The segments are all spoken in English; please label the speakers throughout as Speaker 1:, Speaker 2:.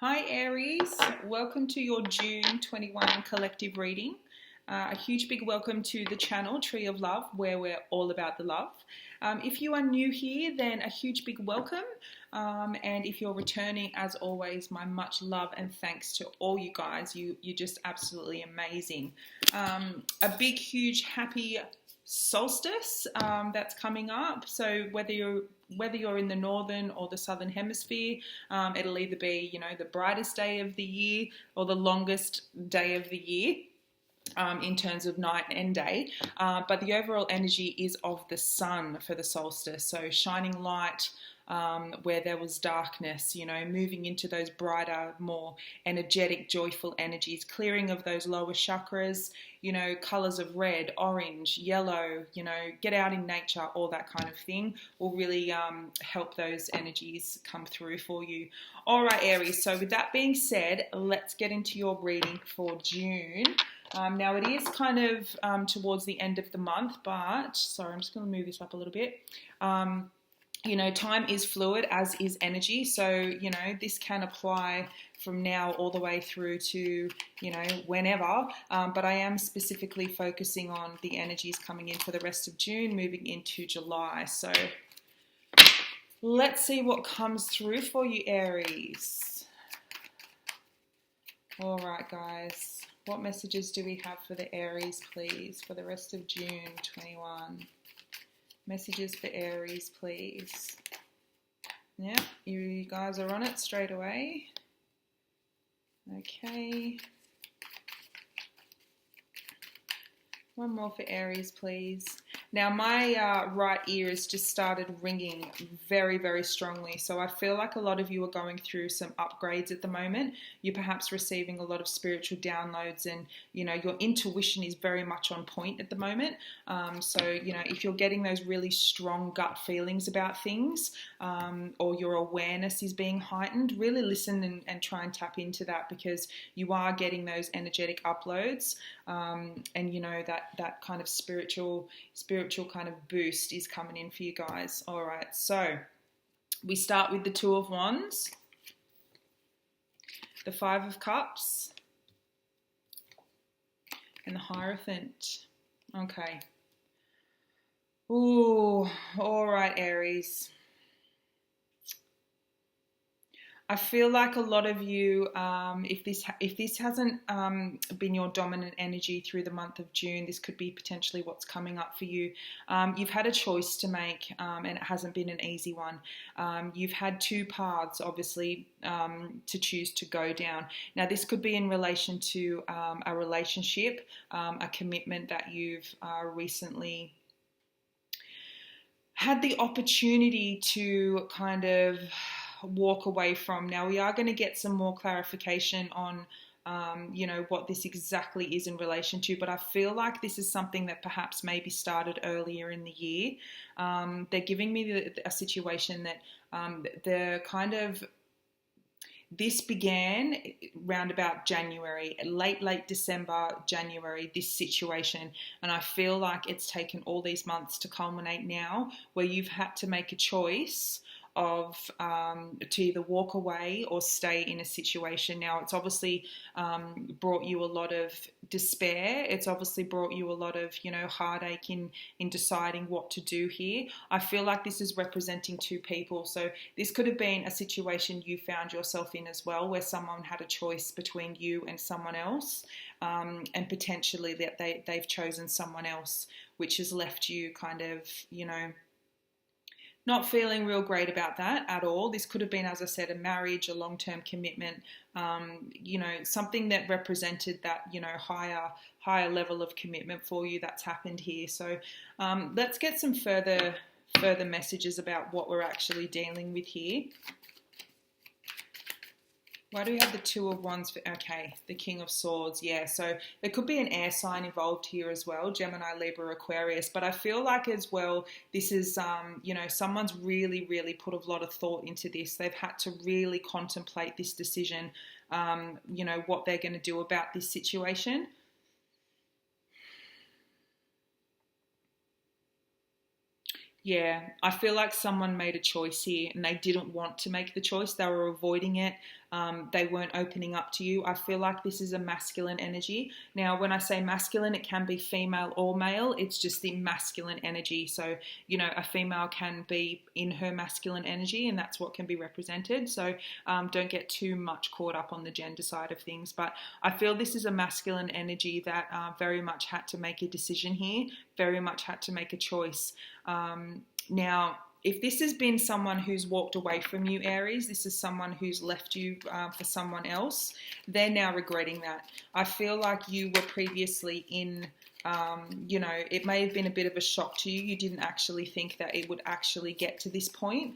Speaker 1: Hi Aries, welcome to your June 21 collective reading. A huge big welcome to the channel Tree of Love, where we're all about the love. If you are new here, then a huge big welcome. And if you're returning, as always, my much love and thanks to all you guys. You're just absolutely amazing. A big, huge, happy solstice that's coming up. So whether you're in the northern or the southern hemisphere, it'll either be the brightest day of the year or the longest day of the year. In terms of night and day, but the overall energy is of the sun for the solstice, so shining light where there was darkness, moving into those brighter, more energetic, joyful energies, clearing of those lower chakras, colors of red, orange, yellow, get out in nature, all that kind of thing will really help those energies come through for you. All right, Aries, so with that being said, let's get into your reading for June. Now it is kind of towards the end of the month, but sorry, I'm just going to move this up a little bit. Time is fluid, as is energy. So, this can apply from now all the way through to, whenever. But I am specifically focusing on the energies coming in for the rest of June, moving into July. So let's see what comes through for you, Aries. All right, guys. What messages do we have for the Aries, please, for the rest of June 21? Messages for Aries, please. Yeah, you guys are on it straight away. Okay. One more for Aries, please. Now, my right ear has just started ringing very, very strongly. So I feel like a lot of you are going through some upgrades at the moment. You're perhaps receiving a lot of spiritual downloads and, your intuition is very much on point at the moment. So, if you're getting those really strong gut feelings about things or your awareness is being heightened, really listen and try and tap into that, because you are getting those energetic uploads and, that kind of spiritual kind of boost is coming in for you guys. All right, so we start with the Two of Wands, the Five of Cups, and the Hierophant. Okay. Ooh, all right, Aries. I feel like a lot of you, if this hasn't been your dominant energy through the month of June, this could be potentially what's coming up for you. You've had a choice to make, and it hasn't been an easy one. You've had two paths, obviously, to choose to go down. Now, this could be in relation to a relationship, a commitment that you've recently had the opportunity to kind of walk away from. Now, we are going to get some more clarification on what this exactly is in relation to, but I feel like this is something that perhaps maybe started earlier in the year. They're giving me a situation that they're kind of, this began round about January, late December, January, this situation. And I feel like it's taken all these months to culminate now, where you've had to make a choice of to either walk away or stay in a situation. Now, it's obviously brought you a lot of despair. It's obviously brought you a lot of, heartache in deciding what to do here. I feel like this is representing two people. So this could have been a situation you found yourself in as well, where someone had a choice between you and someone else, and potentially that they've chosen someone else, which has left you kind of, not feeling real great about that at all. This could have been, as I said, a marriage, a long-term commitment, something that represented that, higher level of commitment for you that's happened here. So let's get some further messages about what we're actually dealing with here. Why do we have the Two of Wands? Okay, the King of Swords. Yeah, so there could be an air sign involved here as well, Gemini, Libra, Aquarius. But I feel like as well, this is, someone's really, really put a lot of thought into this. They've had to really contemplate this decision, what they're going to do about this situation. Yeah, I feel like someone made a choice here and they didn't want to make the choice. They were avoiding it. They weren't opening up to you. I feel like this is a masculine energy. Now, when I say masculine, it can be female or male. It's just the masculine energy. So, a female can be in her masculine energy and that's what can be represented. So, don't get too much caught up on the gender side of things. But I feel this is a masculine energy that very much had to make a decision here, very much had to make a choice. Now, if this has been someone who's walked away from you, Aries, this is someone who's left you for someone else, they're now regretting that. I feel like you were previously in, it may have been a bit of a shock to you. You didn't actually think that it would actually get to this point.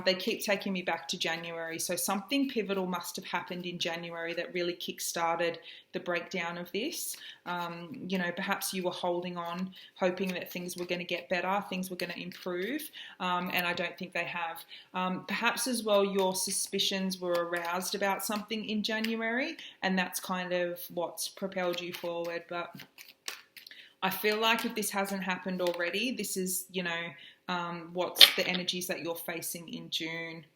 Speaker 1: They keep taking me back to January. So something pivotal must have happened in January that really kick-started the breakdown of this. Perhaps you were holding on, hoping that things were going to get better, things were going to improve, and I don't think they have. Perhaps as well your suspicions were aroused about something in January, and that's kind of what's propelled you forward. But I feel like if this hasn't happened already, this is, what's the energies that you're facing in June.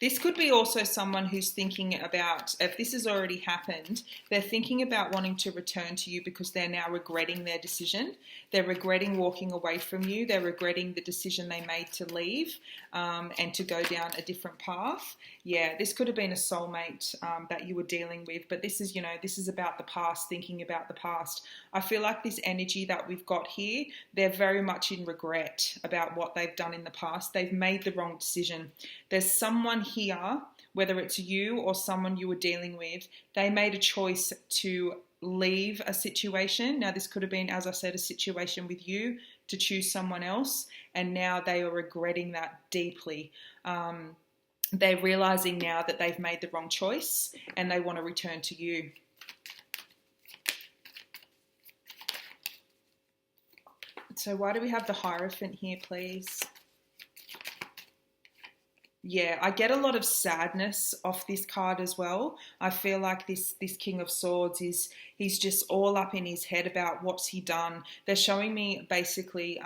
Speaker 1: This could be also someone who's thinking about, if this has already happened, they're thinking about wanting to return to you because they're now regretting their decision. They're regretting walking away from you. They're regretting the decision they made to leave and to go down a different path. Yeah, this could have been a soulmate that you were dealing with, but this is about the past, thinking about the past. I feel like this energy that we've got here, they're very much in regret about what they've done in the past. They've made the wrong decision. There's someone here, whether it's you or someone you were dealing with, they made a choice to leave a situation. Now, this could have been, as I said, a situation with you to choose someone else, and now they are regretting that deeply. They're realizing now that they've made the wrong choice and they want to return to you. So why do we have the Hierophant here, please? Yeah, I get a lot of sadness off this card as well. I feel like this King of Swords he's just all up in his head about what's he done. They're showing me basically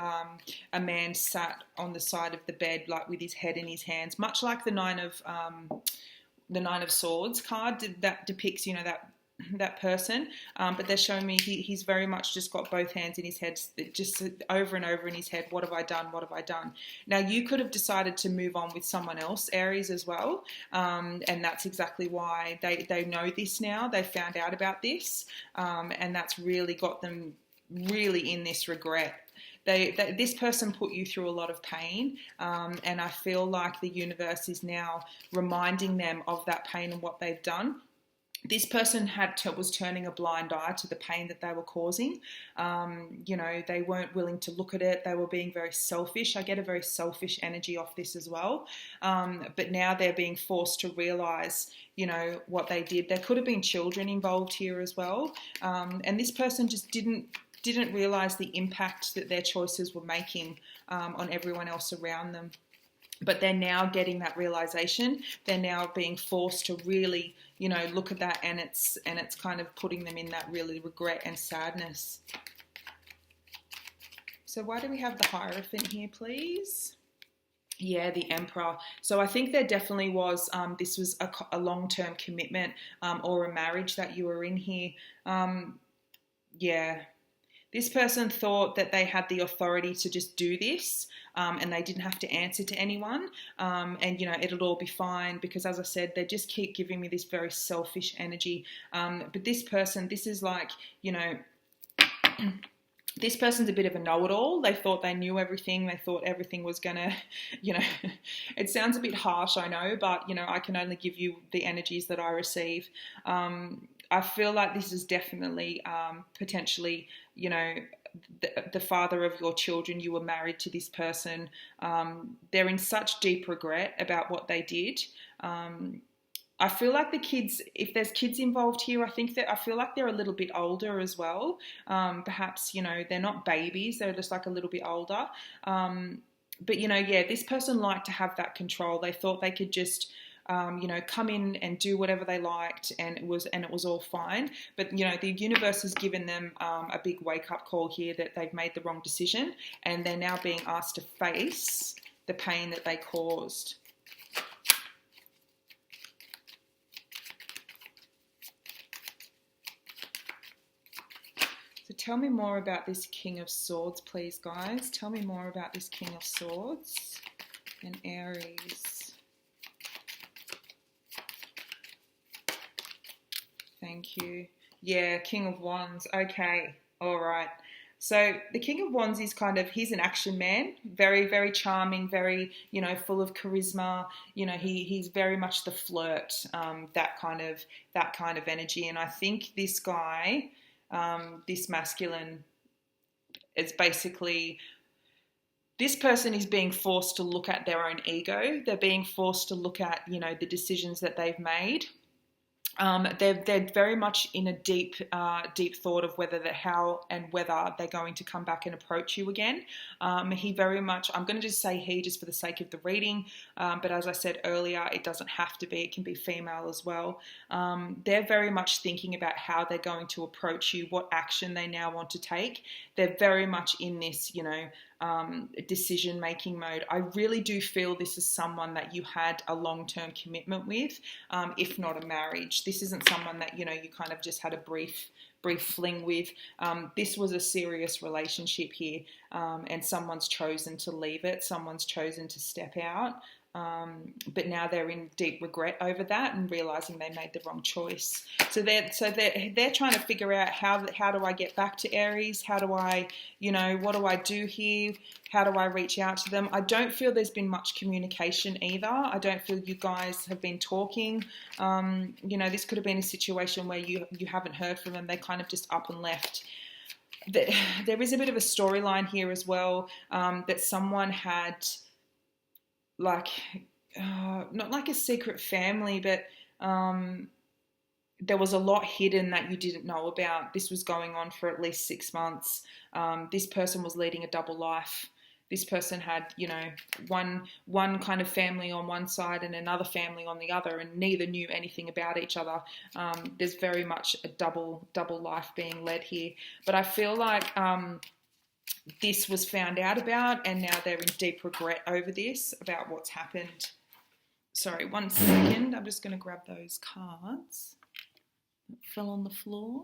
Speaker 1: a man sat on the side of the bed, like with his head in his hands, much like the Nine of Swords card that depicts, that person, but they're showing me he's very much just got both hands in his head, just over and over in his head. What have I done? What have I done? Now, you could have decided to move on with someone else, Aries, as well, and that's exactly why they know this now. They found out about this, and that's really got them really in this regret. This person put you through a lot of pain, and I feel like the universe is now reminding them of that pain and what they've done. This person was turning a blind eye to the pain that they were causing. They weren't willing to look at it. They were being very selfish. I get a very selfish energy off this as well. But now they're being forced to realize, what they did. There could have been children involved here as well. And this person just didn't realize the impact that their choices were making on everyone else around them. But they're now getting that realization. They're now being forced to really, look at that, and it's kind of putting them in that really regret and sadness. So why do we have the Hierophant here, please? Yeah, the Emperor. So I think there definitely was, this was a long-term commitment or a marriage that you were in here. Yeah. This person thought that they had the authority to just do this and they didn't have to answer to anyone and, it'll all be fine because, as I said, they just keep giving me this very selfish energy. But this person, this is like, this person's a bit of a know-it-all. They thought they knew everything. They thought everything was going to, it sounds a bit harsh, I know, but, I can only give you the energies that I receive. I feel like this is definitely potentially, the father of your children. You were married to this person. They're in such deep regret about what they did. I feel like the kids, if there's kids involved here, I feel like they're a little bit older as well. Perhaps, they're not babies. They're just like a little bit older. But, this person liked to have that control. They thought they could just come in and do whatever they liked, and it was all fine. But the universe has given them a big wake-up call here that they've made the wrong decision, and they're now being asked to face the pain that they caused. So tell me more about this King of Swords, please, guys. Tell me more about this King of Swords and Aries. Thank you. Yeah, King of Wands. Okay, all right. So the King of Wands is he's an action man, very, very charming, very, full of charisma. He's very much the flirt, that kind of energy. And I think this guy, this masculine, is basically, this person is being forced to look at their own ego. They're being forced to look at, the decisions that they've made. They're very much in a deep thought of how and whether they're going to come back and approach you again. He very much, I'm going to just say he just for the sake of the reading, but as I said earlier, it doesn't have to be, it can be female as well. They're very much thinking about how they're going to approach you, what action they now want to take. They're very much in this, decision-making mode. I really do feel this is someone that you had a long-term commitment with, if not a marriage. This isn't someone that, you kind of just had a brief fling with. This was a serious relationship here, and someone's chosen to leave it. Someone's chosen to step out. But now they're in deep regret over that and realizing they made the wrong choice. So they're trying to figure out how do I get back to Aries? How do I, what do I do here? How do I reach out to them? I don't feel there's been much communication either. I don't feel you guys have been talking. This could have been a situation where you haven't heard from them. They kind of just up and left. There is a bit of a storyline here as well, that someone had, not like a secret family, but there was a lot hidden that you didn't know about. This was going on for at least 6 months. This person was leading a double life. This person had, one kind of family on one side and another family on the other, and neither knew anything about each other. There's very much a double life being led here. But I feel like this was found out about, and now they're in deep regret over this, about what's happened. Sorry, 1 second. I'm just going to grab those cards that fell on the floor.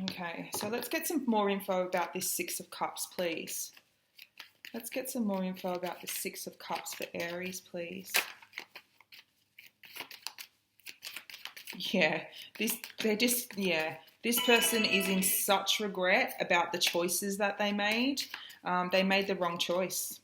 Speaker 1: Okay, so let's get some more info about this Six of Cups, please. Let's get some more info about the Six of Cups for Aries, please. Yeah, this person is in such regret about the choices that they made. They made the wrong choice.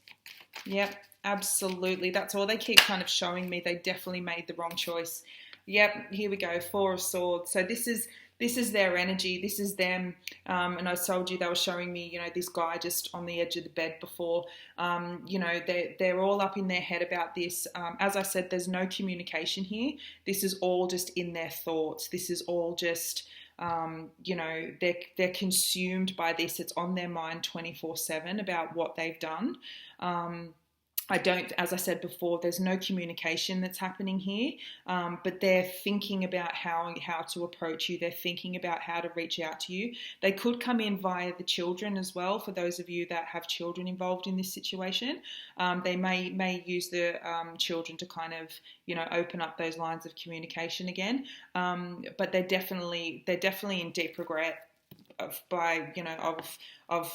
Speaker 1: Yep, absolutely. That's all they keep kind of showing me. They definitely made the wrong choice. Yep, here we go, Four of Swords. So this is their energy. This is them. And I told you they were showing me, this guy just on the edge of the bed before. They're all up in their head about this. As I said, there's no communication here. This is all just in their thoughts. This is all just, they're consumed by this. It's on their mind 24/7 about what they've done. As I said before, there's no communication that's happening here, but they're thinking about how to approach you. They're thinking about how to reach out to you. They could come in via the children as well, for those of you that have children involved in this situation. They may use the children to kind of, open up those lines of communication again. But they're definitely in deep regret of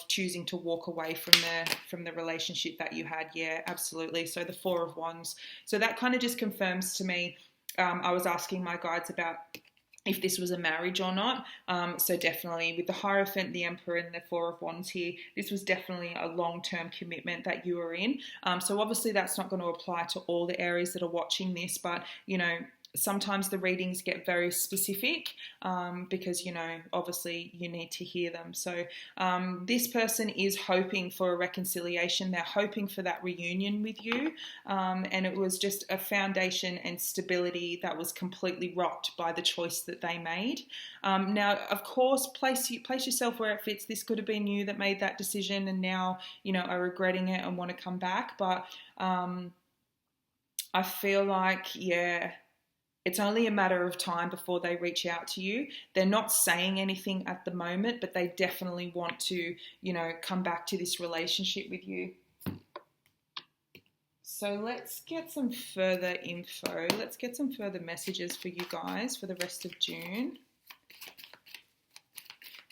Speaker 1: choosing to walk away from the relationship that you had. Yeah, absolutely. So the Four of Wands. So that kind of just confirms to me, I was asking my guides about if this was a marriage or not. So definitely with the Hierophant, the Emperor, and the Four of Wands here, this was definitely a long-term commitment that you were in. So obviously that's not going to apply to all the Aries that are watching this, but, sometimes the readings get very specific, because, obviously you need to hear them. So this person is hoping for a reconciliation. They're hoping for that reunion with you. And it was just a foundation and stability that was completely rocked by the choice that they made. Now, of course, place yourself where it fits. This could have been you that made that decision and now, are regretting it and want to come back. But I feel like, yeah, it's only a matter of time before they reach out to you. They're not saying anything at the moment, but they definitely want to, come back to this relationship with you. So let's get some further info. Let's get some further messages for you guys for the rest of June.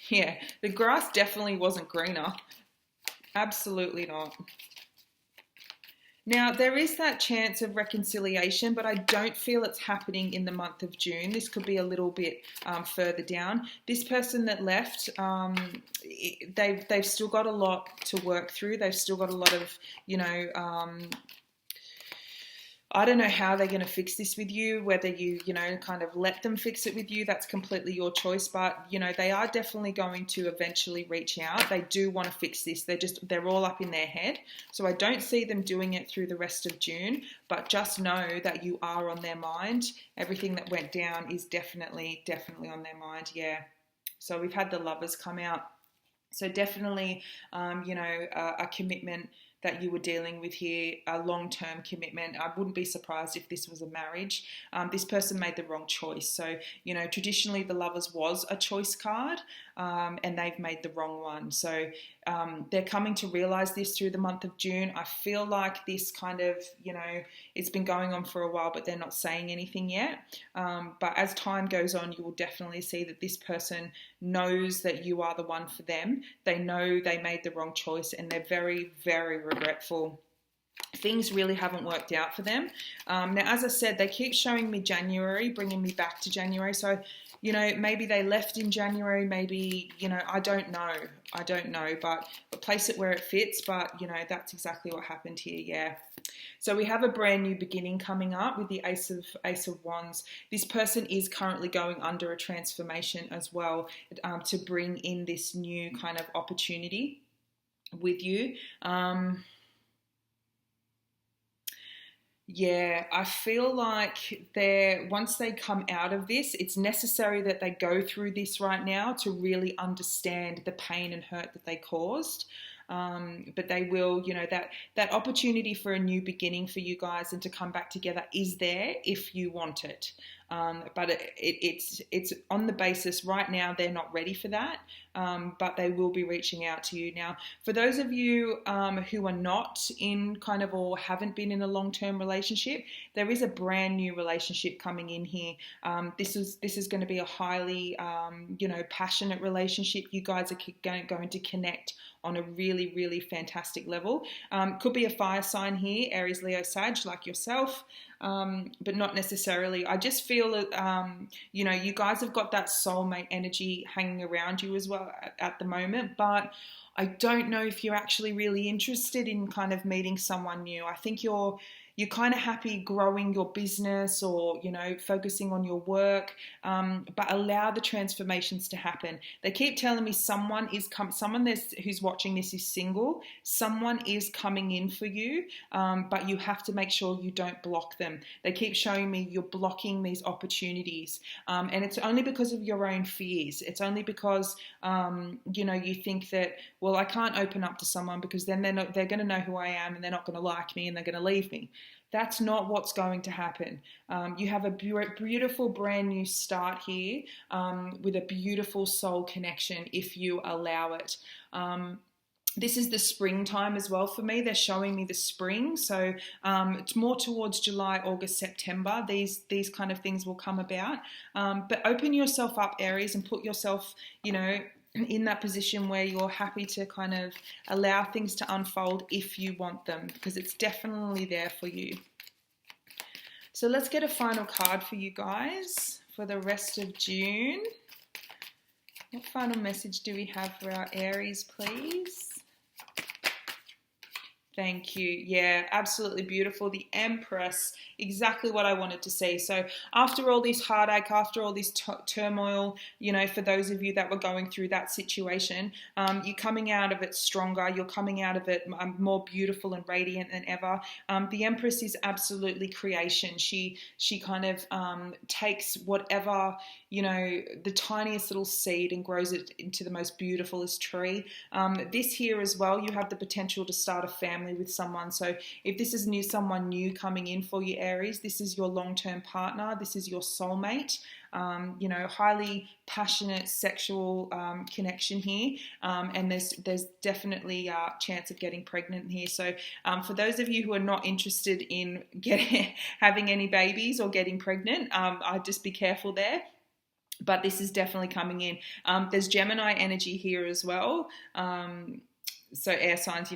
Speaker 1: Yeah, the grass definitely wasn't greener. Absolutely not. Now, there is that chance of reconciliation, but I don't feel it's happening in the month of June. This could be a little bit further down. This person that left, they've still got a lot to work through. They've still got a lot of, I don't know how they're going to fix this with you, whether you, kind of let them fix it with you. That's completely your choice. But, they are definitely going to eventually reach out. They do want to fix this. They're all up in their head. So I don't see them doing it through the rest of June, but just know that you are on their mind. Everything that went down is definitely on their mind. Yeah. So we've had the Lovers come out. So definitely, a commitment that you were dealing with here, a long-term commitment. I wouldn't be surprised if this was a marriage. This person made the wrong choice. So, traditionally the Lovers was a choice card, and they've made the wrong one. So they're coming to realize this through the month of June. I feel like this kind of, it's been going on for a while, but they're not saying anything yet. But as time goes on, you will definitely see that this person knows that you are the one for them. They know they made the wrong choice, and they're very, very regretful. Things really haven't worked out for them. Now, as I said, they keep showing me January, bringing me back to January. So, maybe they left in January, maybe, I don't know, but place it where it fits. But, that's exactly what happened here. Yeah. So we have a brand new beginning coming up with the Ace of Wands. This person is currently going under a transformation as well, to bring in this new kind of opportunity with you. Yeah, I feel like once they come out of this, it's necessary that they go through this right now to really understand the pain and hurt that they caused. But they will, that opportunity for a new beginning for you guys and to come back together is there if you want it. But it's on the basis right now they're not ready for that, but they will be reaching out to you. Now, for those of you who are not in kind of or haven't been in a long-term relationship, there is a brand new relationship coming in here. This is going to be a highly passionate relationship. You guys are going to connect on a really, really fantastic level. Could be a fire sign here, Aries, Leo, Sag, like yourself, but not necessarily. I just feel that, you guys have got that soulmate energy hanging around you as well at the moment, but I don't know if you're actually really interested in kind of meeting someone new. I think you're kind of happy growing your business or, focusing on your work, but allow the transformations to happen. They keep telling me someone who's watching this is single. Someone is coming in for you, but you have to make sure you don't block them. They keep showing me you're blocking these opportunities, and it's only because of your own fears. It's only because, you think that, well, I can't open up to someone because then they're going to know who I am and they're not going to like me and they're going to leave me. That's not what's going to happen. You have a beautiful brand new start here, with a beautiful soul connection if you allow it. This is the springtime as well for me. They're showing me the spring. So it's more towards July, August, September. These kind of things will come about. But open yourself up, Aries, and put yourself, in that position where you're happy to kind of allow things to unfold if you want them, because it's definitely there for you. So let's get a final card for you guys for the rest of June. What final message do we have for our Aries, please? Thank you. Yeah, absolutely beautiful. The Empress, exactly what I wanted to see. So after all this heartache, after all this turmoil, for those of you that were going through that situation, you're coming out of it stronger. You're coming out of it more beautiful and radiant than ever. The Empress is absolutely creation. She kind of takes whatever, the tiniest little seed and grows it into the most beautifulest tree. This here as well, you have the potential to start a family family with someone. So if this is someone new coming in for you, Aries, this is your long-term partner. This is your soulmate. Highly passionate sexual connection here, and there's definitely a chance of getting pregnant here. So for those of you who are not interested in having any babies or getting pregnant, I'd just be careful there. But this is definitely coming in. There's Gemini energy here as well. So air signs,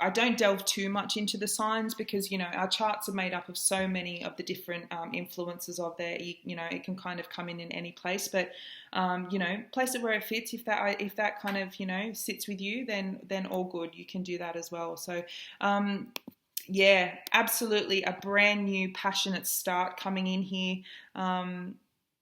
Speaker 1: I don't delve too much into the signs because, our charts are made up of so many of the different influences of there. It can kind of come in any place, but, place it where it fits. If that kind of, sits with you, then all good. You can do that as well. So, yeah, absolutely a brand new passionate start coming in here.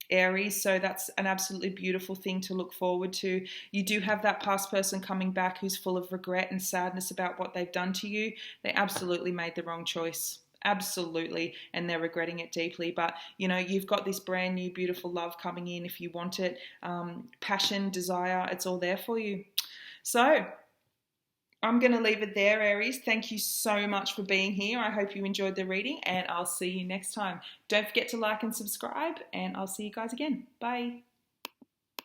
Speaker 1: Aries, so that's an absolutely beautiful thing to look forward to. You do have that past person coming back who's full of regret and sadness about what they've done to you. They absolutely made the wrong choice. Absolutely, and they're regretting it deeply. But you've got this brand new beautiful love coming in if you want it. Passion, desire, it's all there for you. So I'm going to leave it there, Aries. Thank you so much for being here. I hope you enjoyed the reading, and I'll see you next time. Don't forget to like and subscribe, and I'll see you guys again. Bye.